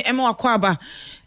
ema wakwaba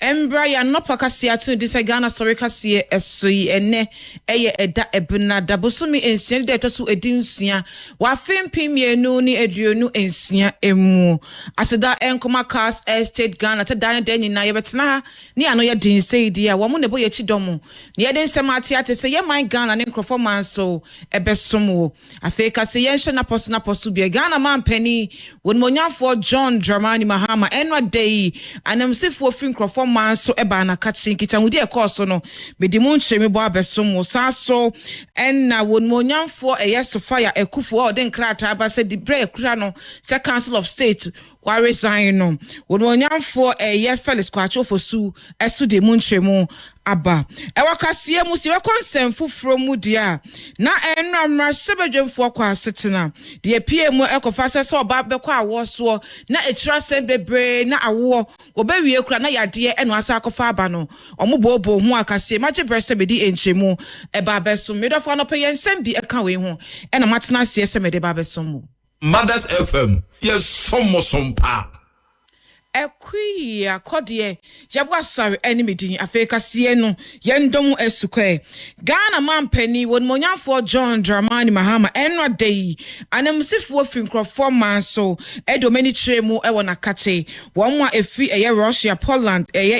embra ya nopa kasia tu disa Ghana sorry kasie esoi ene eye eda ebna dabosumi ensia de etosu edinsia wa fempim mienu ni eduonu ensia emu aseda enkoma cars estate Ghana te dan de nyina ye betena ni ano ye din sei dia wo mo ne bo ye chidomo ni ye den semati ate se ye man Ghana ne performance so ebesomo afi kase ye hye na posu bi Ghana man pani won monyafo John Dramani Mahama enwa day anamsifo fin man so eba na kachi kita ngudi ekoso no bedi mu nchemi bo abesom sa so enna won monyamfo eyeso fire ekufo o den krata ba se di break kura no se council of state wa resign no won monyamfo eye Felix Kwacho fosu esu de mu nchemu aba ewakasie mu si wekonsem fufuro mu dia na enramra sebedwemfo kwa setena de pie mu ekofa se oba bekọ awo so na ekirasem bebre na awo obawie kura na yade eno asa akofa aba no omobobo hu akasie maje brese bedi enchemu eba beso medofo no pe yensem bi eka we hu ena matena sie se mede ba beso mu Mothers FM yes somosompa ekwi akode yabwa sare enimidin afeka sie no yendom esukwe Ghana mampani won monyafo John Dramani Mahama enwa day anamsifo finkrofo man so edomani tremu ewo na kache wonwa efi eye Russia Poland eye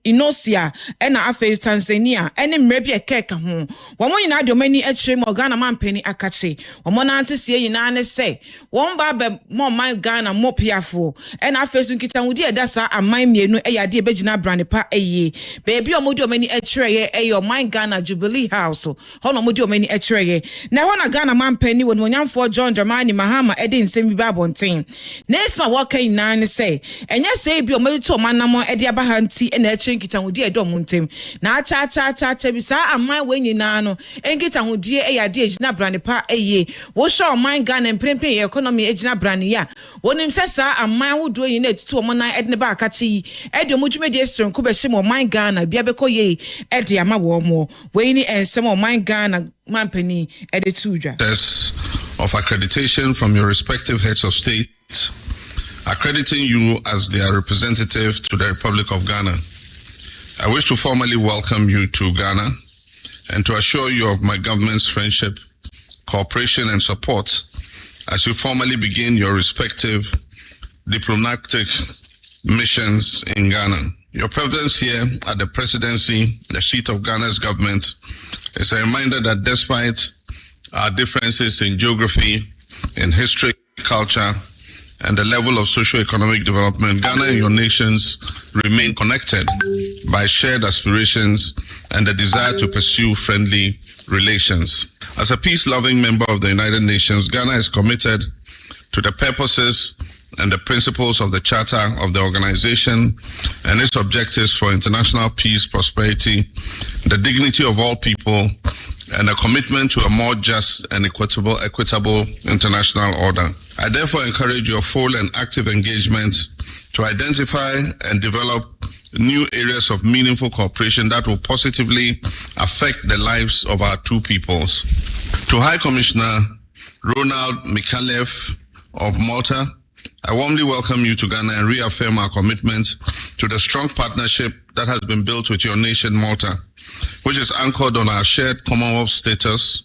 Inosia ena afe Tanzania ene mrebi ekeka ho wonmo nyina adomani tremu Ghana mampani akache wonmo na antesie nyina ne se won ba be mo man Ghana mo piafo and afesu nkita ngudi edasa amman mienu eyade ebegina branepa eye baby omodi omani ekyereye eyo man Ghana Jubilee House hono omodi omani ekyereye na hona Ghana mampani won monyamfo John Dramani Mahama ede nsem bi babonten nesma wokan nan say enye say bi omodi to manamo ede abahanti na ekyer nkita ngudi edo muntem na acha bi sa amman wenyina no enkita ngudi eyade egina branepa eye wo show man Ghana emprempren economy egina brane ya wonim sesa amman wodo yin etutu omonan edne ba akachi ede omudwumedi esronko be hye mo man Ghana bia bekoye ede ama wo mo we ni ensem o man Ghana mampani ede tudwa of accreditation from your respective heads of state accrediting you as their representative to the Republic of Ghana. I wish to formally welcome you to Ghana and to assure you of my government's friendship, cooperation and support as you formally begin your respective diplomatic missions in Ghana. Your presence here at the presidency, the seat of Ghana's government, is a reminder that despite our differences in geography, in history, culture, and the level of socio-economic development, Ghana and your nations remain connected by shared aspirations and the desire to pursue friendly relations. As a peace-loving member of the United Nations, Ghana is committed to the purposes and the principles of the Charter of the organization and its objectives for international peace, prosperity, the dignity of all people, and a commitment to a more just and equitable international order. I therefore encourage your full and active engagement to identify and develop new areas of meaningful cooperation that will positively affect the lives of our two peoples. To High Commissioner Ronald Mikalev of Malta, I warmly welcome you to Ghana and reaffirm our commitment to the strong partnership that has been built with your nation, Malta, which is anchored on our shared Commonwealth status.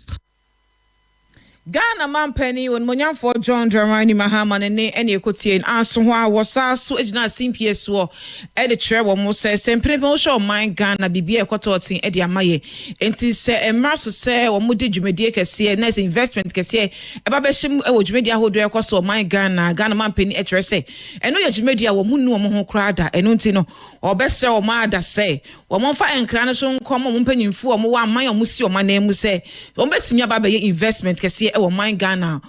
Ghana mampani won monyamfo John Dramani Mahama ne ekotien anso ho a wosaso ejina simpie so e de kire wo mo se sempre mo show man Ghana bibia ekototin e de amaye enti se emra so se wo mo de dwumedie kese na investment kese e ba be him e wo dwumedie ahodo ekoso man Ghana mampani e kire se eno ye dwumedie wo mu nu wo ho krada eno nti no obese wo ma ada se wo mo fa enkra no so nkom mo mpanyimfu wo mo wa man wo si wo man emu se wo betimi aba be investment kese Ghana,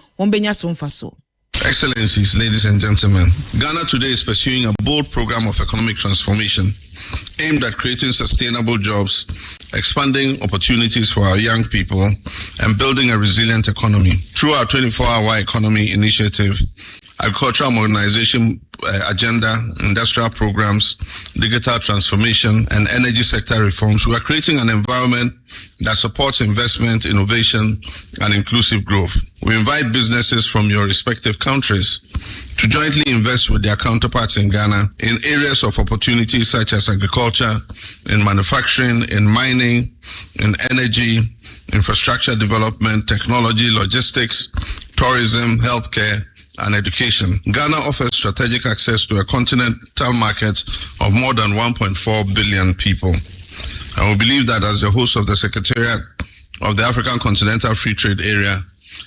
Excellencies, ladies and gentlemen, Ghana today is pursuing a bold program of economic transformation aimed at creating sustainable jobs, expanding opportunities for our young people, and building a resilient economy. Through our 24-hour economy initiative, agricultural modernization agenda, industrial programs, digital transformation, and energy sector reforms, we are creating an environment that supports investment, innovation, and inclusive growth. We invite businesses from your respective countries to jointly invest with their counterparts in Ghana in areas of opportunity such as agriculture, in manufacturing, in mining, in energy, infrastructure development, technology, logistics, tourism, healthcare, and education. Ghana offers strategic access to a continental market of more than 1.4 billion people. And we believe that as the host of the Secretariat of the African Continental Free Trade Area,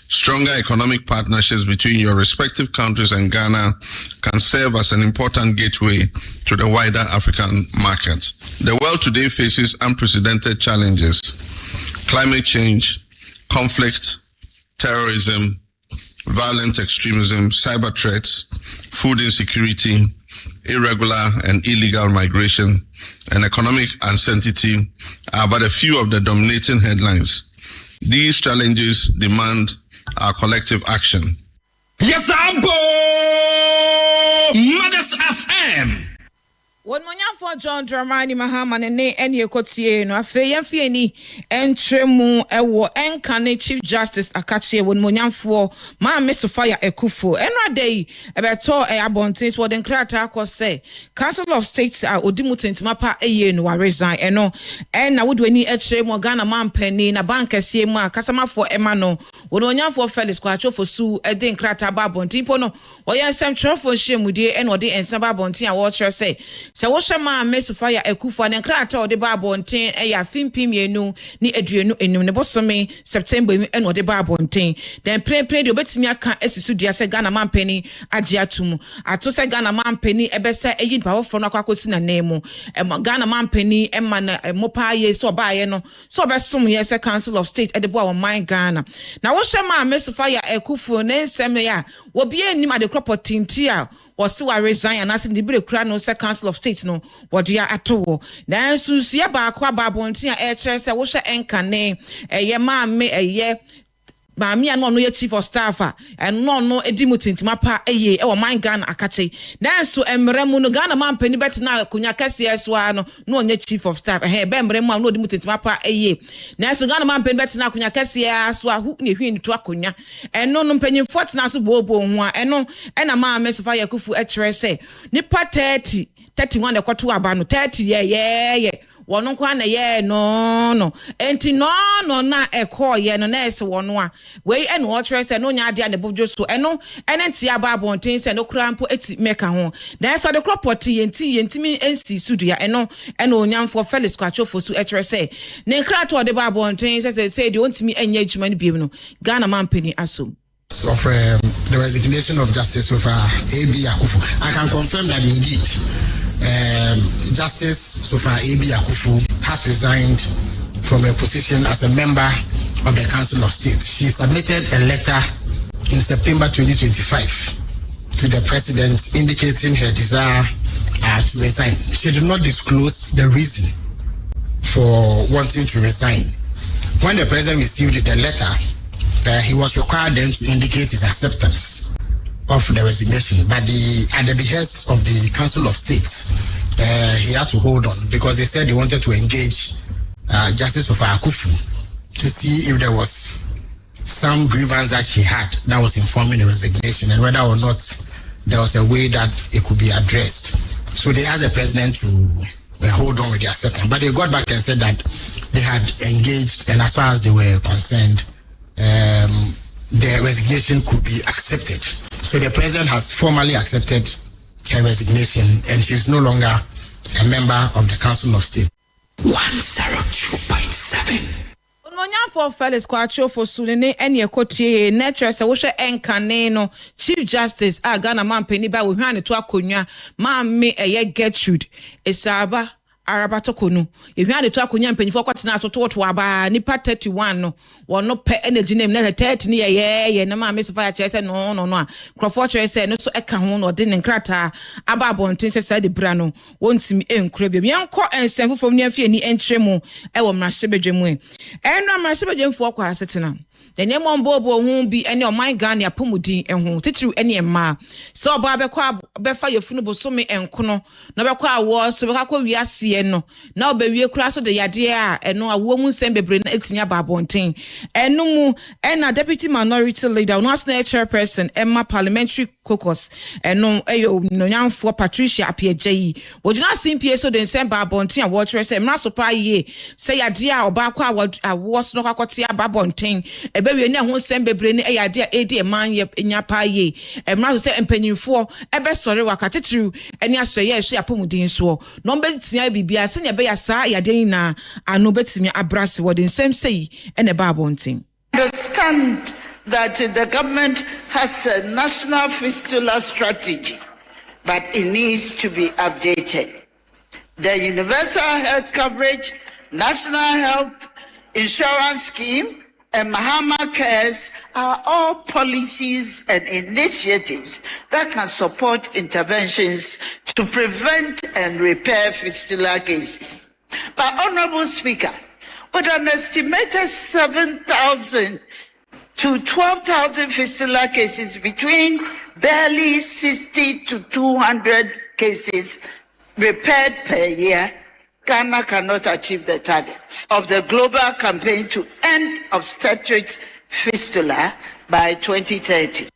stronger economic partnerships between your respective countries and Ghana can serve as an important gateway to the wider African market. The world today faces unprecedented challenges: climate change, conflict, terrorism, violent extremism, cyber threats, food insecurity, irregular and illegal migration, and economic uncertainty are but a few of the dominating headlines. These challenges demand our collective action. Yes, Abo! Mothers FM! When for John Dramani Mahama ne eni ekotie no afe yemfie ni entremu ewo enkane Chief Justice Akachie won monyamfo ma Mesofaya Ekufo enra dey ebeto abontin so den krata akose Council of State a odimu tentima pa eye no resign eno na wodwani ekyeremu Ghana mampani na bank asie mu akasamafo ema no won monyamfo Felix Kwachofo su den krata ba abontin po no oyensem trofo hyemudie eno de ensem ba abontin a wo kyerɛ sɛ wo shema Mesofaya Ekufo na krata o de ba abonten ya fimpimienu ni aduenu enum ne bosome September eno de ba abonten den pre de obetimi aka asisu dua se Ghana mampani age atum ato se Ghana mampani ebese eyi pa wofo no akosi na nemu Ghana mampani ema na mopa ye so ba ye no so obesom ye se Council of State de bo a man Ghana na wo shema Mesofaya Ekufo ne nsem ya wo bia enim ade cropotinti a wo se wa resign anase de bire kura no se Council of State no wodia ato na nsusia ba akwa ba bontin a ekere se wo hye enkane eye maame eye maame ya no ye chief of staff a no edimu tintima pa eye e wo man Ghana akache na nso emremu no Ghana mampani betina kunya kase eso no onye chief of staff be emremu no edimu tintima pa eye na nso Ghana mampani betina kunya kase aso hu ne hwi ntu akonya eno no mpanyimfo tena so bobo ho a eno na ma Mesofaya Ekufo ekere se nipa 31 ekwoto aba no 30 ye wono kwa na ye no enti no na ekọ ye no na ese wono a we ene wo kire se no nya ade ane bobjo so eno enti aba abonten se no krampo eti meka ho na so de cropoti yentimi ensi sudua eno onyamfo Felix Kwachofo su ekire se ne nkrato de ba abonten se de ontimi enya adwuma ne biem no Ghana mampani asom of the resignation of Justice Sofa A.B. Akufo. I can confirm that indeed Justice Sofa A.B. Akufo has resigned from her position as a member of the Council of State. She submitted a letter in September 2025 to the President indicating her desire to resign. She did not disclose the reason for wanting to resign. When the President received the letter, he was required then to indicate his acceptance of the resignation, but at the behest of the Council of State, he had to hold on because they said they wanted to engage Justice Sofa Akufo to see if there was some grievance that she had that was informing the resignation and whether or not there was a way that it could be addressed. So they asked the President to hold on with the acceptance, but they got back and said that they had engaged, and as far as they were concerned, the resignation could be accepted. So the President has formally accepted her resignation and she's no longer a member of the Council of State. 102.7 Monyamfo Felix Kwachofo Sulene eni ekotie nature se wo hwe enkane no Chief Justice Ghana mampani ba wo hwane to akonwa maame eye Gertrude Esaba Arabatokonu. If you had to akonya mpanyifo kwatena atoto aba nipa 31 no wono pe energy name na 30 ne ye na ma Mesofaya kyerɛ sɛ no a Crawford kyerɛ sɛ no so eka ho no de ne nkrata aba abonten sɛ sɛ de bra no wontimi enkura bi yankɔ ensɛmfofom ne afie ni entremu ɛwɔ mmarahyɛbadwam ɛno mmarahyɛbadwamfo kwa asetena the name on bobo won't be any of my gun ya pomudin and won't teach you any ma. So Babekwa befa your funeral so me and kono, no bekwa was so we are seeing now baby crash of the idea and no a woman send be bring it's me babonting and no mu and a deputy minority leader national chairperson Emma parliamentary caucus and no no young for Patricia Apia J. Would you not see PSO then send babonting a watcher say masopa ye say idea or bakwa was no hakotia babonting a baby and won't send be bring a idea a man yep in your pie and now say and penny for a best sorry wakati true and yes say yes she apomudin so no bet me bibia send your bear sa ya dena and no bet me abrasi what in same say and a babonting. Understand that the government has a national fistula strategy, but it needs to be updated. The universal health coverage, national health insurance scheme, and Mahama Cares are all policies and initiatives that can support interventions to prevent and repair fistula cases. But Honorable Speaker, with an estimated 7,000 to 12,000 fistula cases between barely 60 to 200 cases repaired per year, Ghana cannot achieve the target of the global campaign to end obstetrics fistula by 2030.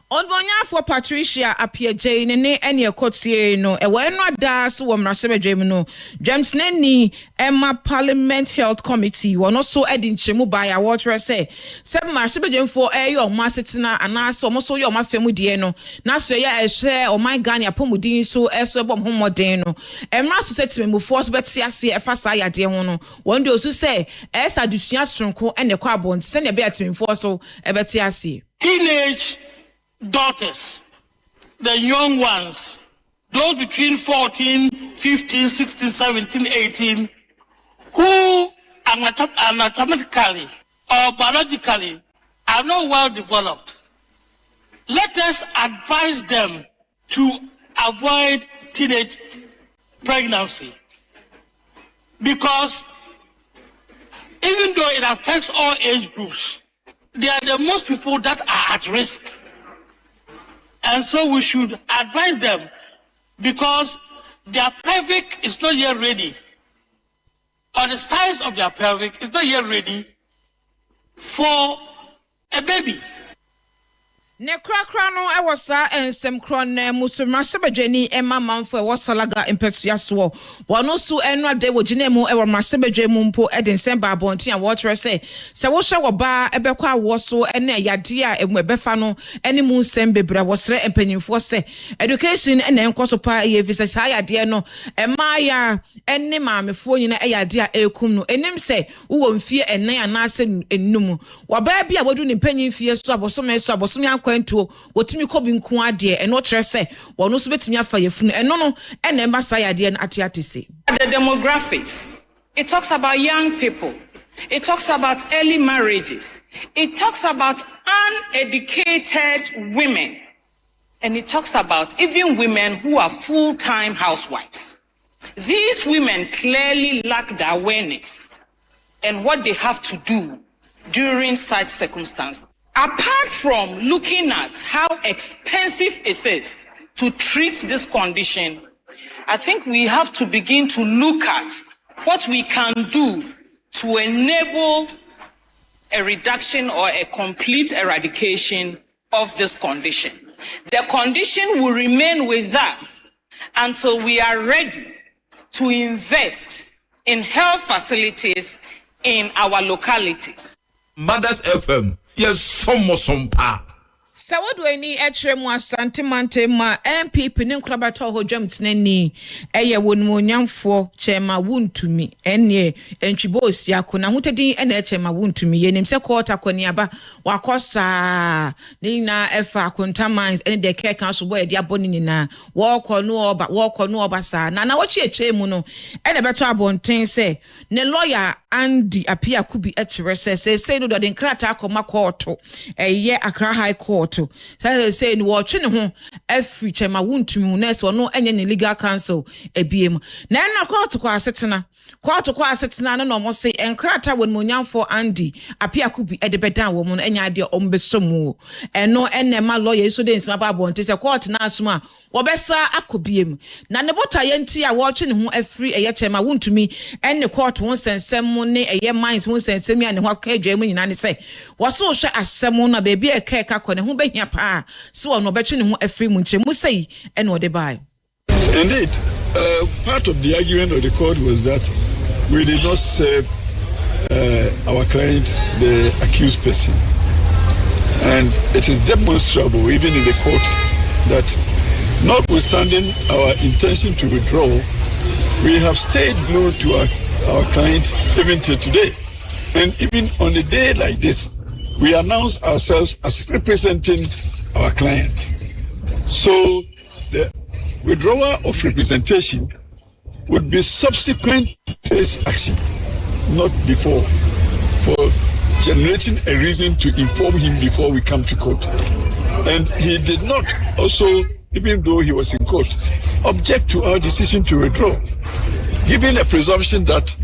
On bonya for Patricia Apia Jane ne any kotie no e we no da so wo mrasebe dwem no James Neni Emma Parliament Health Committee won also edin chemu by a water say mrasebe dwem for your masetina anas o so your mafemu de no na so ya e hwe o my Ghana apomudin so eso bom homoden no emra so setime mu force beti ase e fa sa ya de ho no won de osu say esa dusua sonko ene kwa abont se ne be atime force so e beti ase teenage daughters, the young ones, those between 14, 15, 16, 17, 18, who anatomically or biologically are not well developed. Let us advise them to avoid teenage pregnancy, because even though it affects all age groups, they are the most people that are at risk. And so we should advise them, because their pelvic is not yet ready, or the size of their pelvic is not yet ready for a baby. Ne krakra no e wosa ensem kron na musuma sebedwani e mamamfo e wosalaga impesuaso wono so eno ade wogine mu e wo masebedwe mu mpo e den sem babontin a wotre se wo hye wo ba e bekwa wo so ene yade a emu ebefa no ene mu sem bebra wosre empanyimfo se education ene enkoso pa ye visa sa yade no e maya ene maamefo nyina e yade a ekum no enim se wo mfie ene anase enum wo ba bia wodu ni panyimfie so abosom kwanto wotimi kobi nko ade eno trese wono so betimi afa yefunu eno no ene mbasa yade na atiate se. The demographics, it talks about young people, it talks about early marriages, it talks about uneducated women, and it talks about even women who are full-time housewives. These women clearly lack the awareness and what they have to do during such circumstances. Apart from looking at how expensive it is to treat this condition, I think we have to begin to look at what we can do to enable a reduction or a complete eradication of this condition. The condition will remain with us until we are ready to invest in health facilities in our localities. Mothers FM. Yes, some pa. Sawadweni etremu asante mante ma MPP ne nkrabato ho dwamtenani eye wonmonyamfo chema wuntumi enye entwibo osiako na hotedin ene chema wuntumi yenim se quarter kwaniaba wakosa ni na efa akontamines ene de care council boy de aboni ni na woko no oba sa na wachi echemu no ene beto abonten se ne lawyer Andy Apia Kubi etrese say no de nkrata akoma court eye Accra High Court court. Say no watching ho every chema wuntumi nurse or no any legal counsel ebiem. Na na court kwa asetena. Court kwa asetena no mo say enkrata won monyanfo Andy apia kubi edebeda wo mo enya de ombesomu. Eno enema lawyer so dey nsima babo nte say court na asuma wobesa akobiem. Na ne bota yenti a watching ho every eye chema wuntumi enne court won sensem ne eye mines won sensem ya ne ho akadwa mu nyina ne say waso hwe asem na baby e keka kone ho behia pa se wo no betwe ne ho afri mu nche mu sei ene wo de bai. Indeed, part of the argument of the court was that we did not serve our client, the accused person. And it is demonstrable, even in the court, that notwithstanding our intention to withdraw, we have stayed glued to our client even till today. And even on a day like this, we announce ourselves as representing our client. So the withdrawal of representation would be subsequent to this action, not before, for generating a reason to inform him before we come to court. And he did not also, even though he was in court, object to our decision to withdraw, giving a presumption that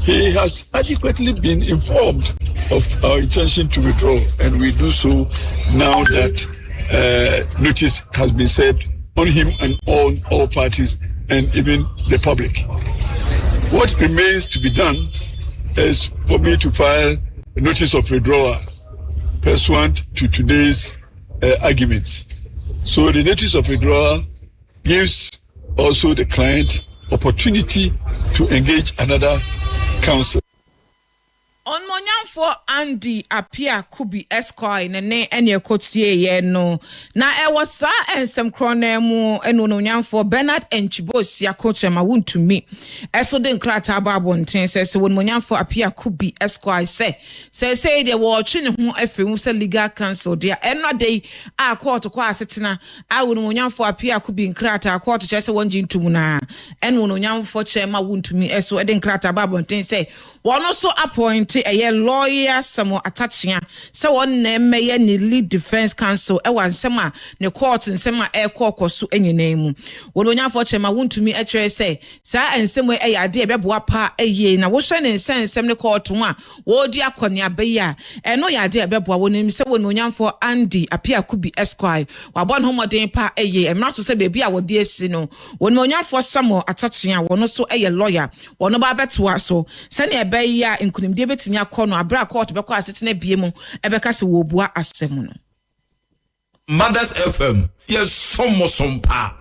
he has adequately been informed of our intention to withdraw, and we do so now that notice has been served on him and on all parties and even the public. What remains to be done is for me to file a notice of withdrawal pursuant to today's arguments. So the notice of withdrawal gives also the client opportunity to engage another counsel. On monyanfo Andy apia kubi esquire ne ene kotie ye no na ewo sa ensem krona mu eno no nyanfo Bernard Enchibosia coach ma wuntumi eso de nkrata ababonten se won monyanfo apia kubi esquire say de wo twe ne ho afemu se legal counsel dia eno dey a court kwa asetena a won monyanfo apia kubi nkrata court che se won jintum na eno no nyanfo che ma wuntumi eso de nkrata ababonten se wono so appoint a lawyer samo attachia se won na meye ni lead defense counsel e wan sema ne court nsema e kokoso enyenemu wono nyafo chema wuntumi e kire se sa ensemo e yade e beboa pa eye na wo hwe ne nsem ne court ho a wo di akone abeya e no yade e beboa wonim se wono nyafo Andy apia kubi esquire wabon homoden pa eye e mraso se bebi a wodi esi no wono nyafo samo attachia wono so e lawyer wono ba betoa so se ne ebeya nkunimde betimi akono abra court beko asetena biemu ebeka se wo bua asem no. Mothers FM, yes, some pa.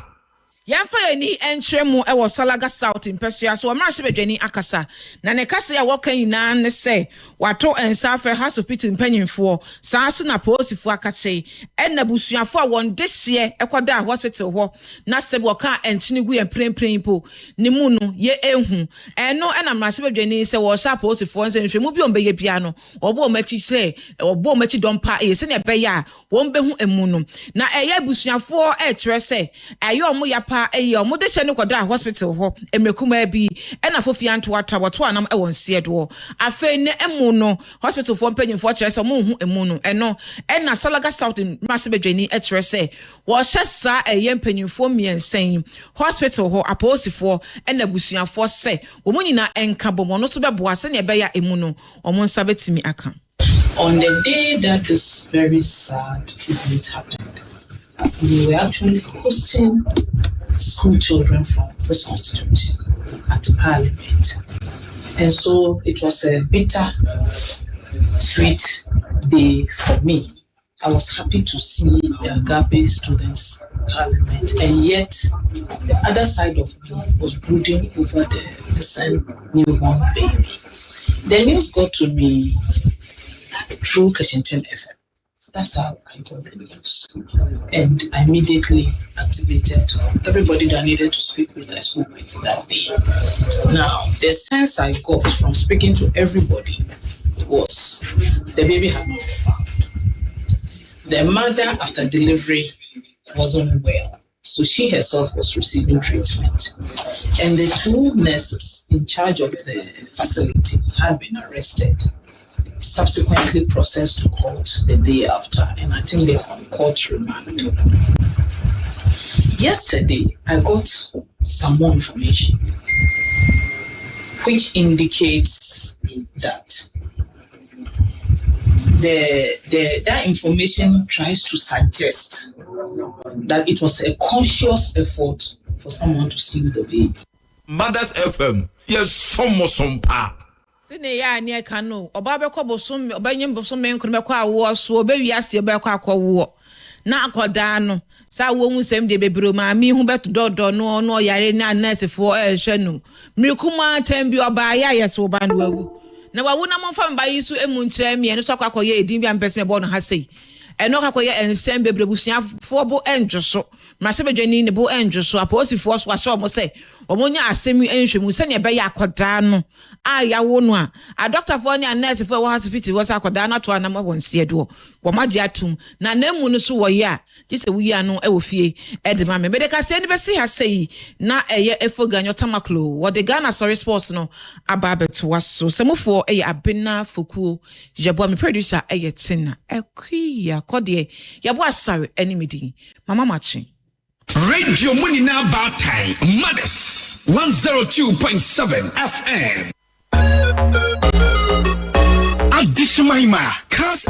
Yanfa yeni entremu ewo Salaga South in Pesua so amrahye bedwani akasa na ne kase ya wokan ina ne se wato ensafe haso piti mpanyimfo saaso na posifo akache enna busuafo a won dehye ekoda hospital ho na sebe woka enchini gu emprempren po ne mu no ye ehu eno ena amrahye bedwani se wo sha posifo nse nhwemu bi ombeye bia no obo omachi se obo omachi dompa se ne be ya won behu emu no na eye busuafo e kire se ayo omo ya pa eyi omude che ne koda hospital ho emekuma bi ena fofia nto atwato anam e won siedo afa ne emu no hospital fo mpanyimfo kire se mo hu emu no eno ena Salaga South Masebedwani e kire se wo hye sa eye mpanyimfo miensen hospital ho aposifo ena busuafo se wo munyina enka bomo no so beboa se ne be ya emu no omo nsa betimi aka. On the day that this very sad event happened, we were actually hosting school children from this constituency at Parliament. And so it was a bitter, sweet day for me. I was happy to see the Agape students in Parliament, and yet the other side of me was brooding over the son newborn baby. The news got to me through Kashington FM. That's how I got the news. And I immediately activated everybody that needed to speak with us that day. Now, the sense I got from speaking to everybody was the baby had not been found. The mother, after delivery, wasn't well. So she herself was receiving treatment. And the two nurses in charge of the facility had been arrested. subsequently processed to court the day after, and I think they're on court remand. Yesterday, I got some more information which indicates that that information tries to suggest that it was a conscious effort for someone to steal the baby. Mothers FM, yes, some pa. Sine ya ni ka no, oba be ko bosom, oba nyem bosom me nkunu be ko awo so, oba wiase be ko akwo na akoda no. Sa wo hu sem de bebro ma mi hu beto dodo no yare na nurse fo ehwe no. Mirikuma tembi oba ya yeso oba no awu. Na wawu na monfa mba yisu emu nkyerɛ me no so akwakoye edin bia mpɛsme bɔ no ha sei eno akwakoye ensem bebre busua fo bo enjoso mrahye bedwani ne bo enjoso aposifo so ahye omo se omonya asemi enhwemu se ne be ya akoda no ayawo no a doctor fo ne nurse fo wo hospital wo sa akoda na to anam wo nsie do wo magye atum na nemu no so wo ye a gise wuyi ano e wo fie e de ma me de ka se ne be se ha sei na eye efoganyo tamaklo wo de Ghana Sorry Sports no ababeto waso semofo eye abena fokuo jebo me producer eye tina ekwi akode yabo asare animidi mama machi Radio Munina Batai, Mothers 102.7 FM. Adishmaima, cause